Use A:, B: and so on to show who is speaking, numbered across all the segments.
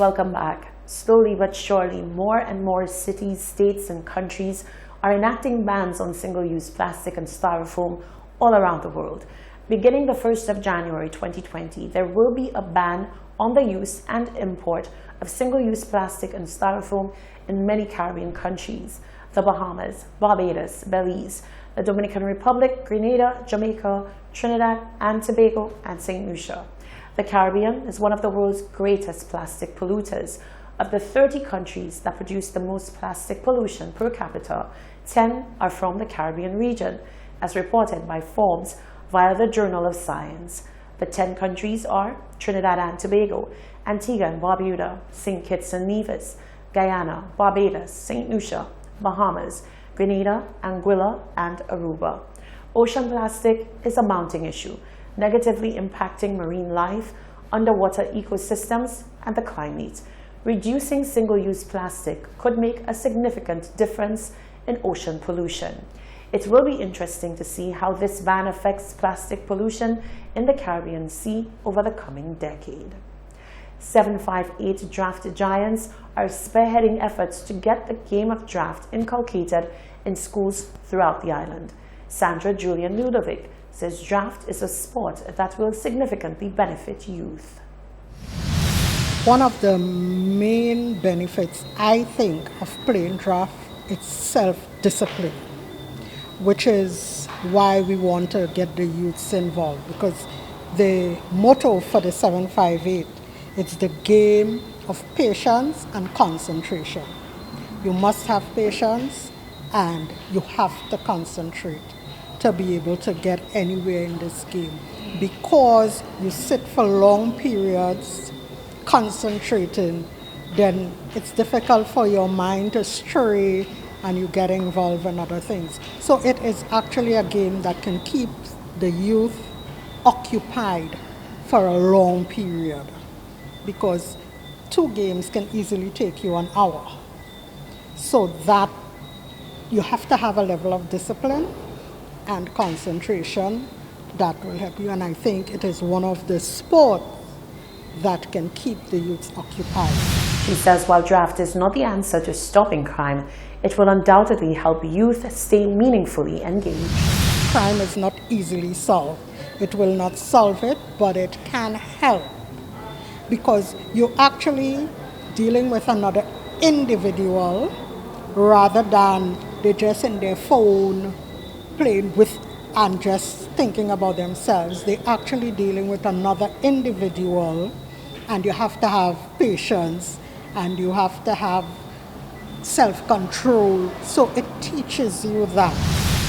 A: Welcome back. Slowly but surely, more and more cities, states, and countries are enacting bans on single-use plastic and styrofoam all around the world. Beginning the 1st of January 2020, there will be a ban on the use and import of single-use plastic and styrofoam in many Caribbean countries: the Bahamas, Barbados, Belize, the Dominican Republic, Grenada, Jamaica, Trinidad and Tobago, and St. Lucia. The Caribbean is one of the world's greatest plastic polluters. Of the 30 countries that produce the most plastic pollution per capita, 10 are from the Caribbean region, as reported by Forbes via the Journal of Science. The 10 countries are Trinidad and Tobago, Antigua and Barbuda, St. Kitts and Nevis, Guyana, Barbados, St. Lucia, Bahamas, Grenada, Anguilla, and Aruba. Ocean plastic is a mounting issue, negatively impacting marine life, underwater ecosystems, and the climate. Reducing single-use plastic could make a significant difference in ocean pollution. It will be interesting to see how this ban affects plastic pollution in the Caribbean Sea over the coming decade. 758 draft giants are spearheading efforts to get the game of draft inculcated in schools throughout the island. Sandra Julian Ludovic says draft is a sport that will significantly benefit youth.
B: One of the main benefits, I think, of playing draft is self-discipline, which is why we want to get the youths involved, because the motto for the 758, it's the game of patience and concentration. You must have patience and you have to concentrate to be able to get anywhere in this game, because you sit for long periods concentrating, then it's difficult for your mind to stray and you get involved in other things. So it is actually a game that can keep the youth occupied for a long period, because 2 games can easily take you an hour. So that you have to have a level of discipline and concentration that will help you, and I think it is one of the sports that can keep the youths occupied.
A: She says while draft is not the answer to stopping crime, it will undoubtedly help youth stay meaningfully engaged.
B: Crime is not easily solved. It will not solve it, but it can help, because you're actually dealing with another individual rather than they're just in their phone playing with and just thinking about themselves. They're actually dealing with another individual, and you have to have patience and you have to have self-control. So it teaches you that.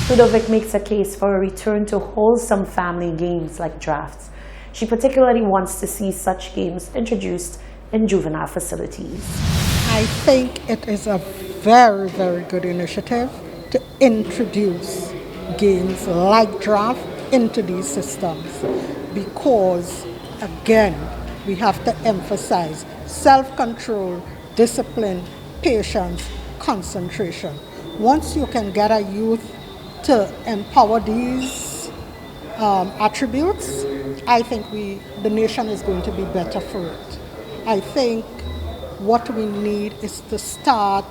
A: Ludovic makes a case for a return to wholesome family games like drafts. She particularly wants to see such games introduced in juvenile facilities.
B: I think it is a very, very good initiative to introduce games like draft into these systems, because again we have to emphasize self-control, discipline, patience, concentration. Once you can get a youth to empower these attributes, I think the nation is going to be better for it. I think what we need is to start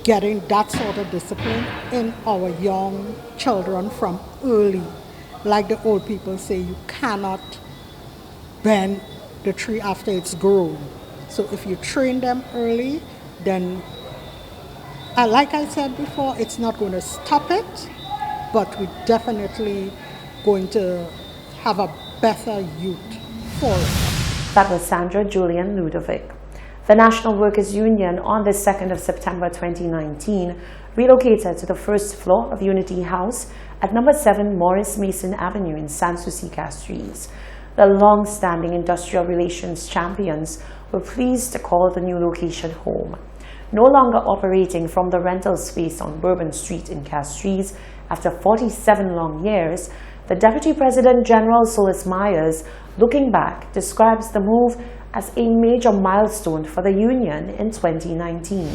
B: getting that sort of discipline in our young children from early. Like the old people say, you cannot bend the tree after it's grown. So if you train them early, then, like I said before, it's not going to stop it, but we're definitely going to have a better youth for it.
A: That was Sandra Julian Ludovic. The National Workers' Union on the 2nd of September 2019 relocated to the first floor of Unity House at number 7 Morris Mason Avenue in Sans Souci, Castries. The long-standing industrial relations champions were pleased to call the new location home. No longer operating from the rental space on Bourbon Street in Castries after 47 long years, the Deputy President General Solis Myers, looking back, describes the move as a major milestone for the union in 2019.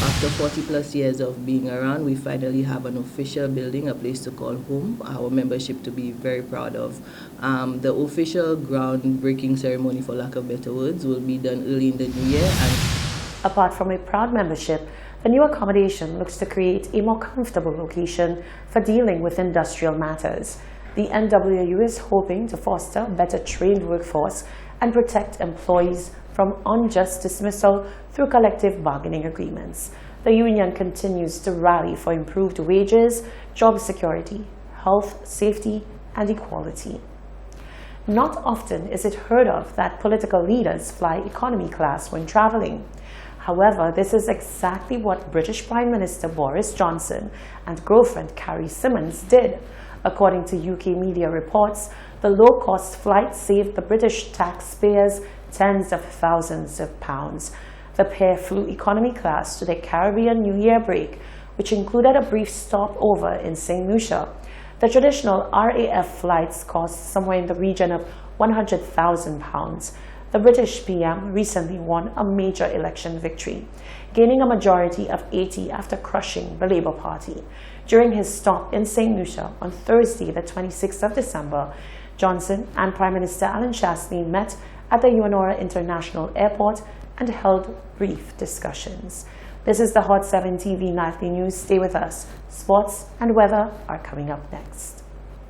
C: After 40 plus years of being around, we finally have an official building, a place to call home, our membership to be very proud of. The official groundbreaking ceremony, for lack of better words, will be done early in the new year. And
A: apart from a proud membership, the new accommodation looks to create a more comfortable location for dealing with industrial matters. The NWU is hoping to foster a better trained workforce and protect employees from unjust dismissal through collective bargaining agreements. The union continues to rally for improved wages, job security, health, safety, and equality. Not often is it heard of that political leaders fly economy class when traveling. However, this is exactly what British Prime Minister Boris Johnson and girlfriend Carrie Symonds did. According to UK media reports, the low-cost flight saved the British taxpayers tens of thousands of pounds. The pair flew economy class to their Caribbean New Year break, which included a brief stopover in St. Lucia. The traditional RAF flights cost somewhere in the region of £100,000. The British PM recently won a major election victory, gaining a majority of 80 after crushing the Labour Party. During his stop in St. Lucia on Thursday, the 26th of December, Johnson and Prime Minister Alan Shasley met at the Uanora International Airport and held brief discussions. This is the Hot 7 TV Nightly News. Stay with us. Sports and weather are coming up next.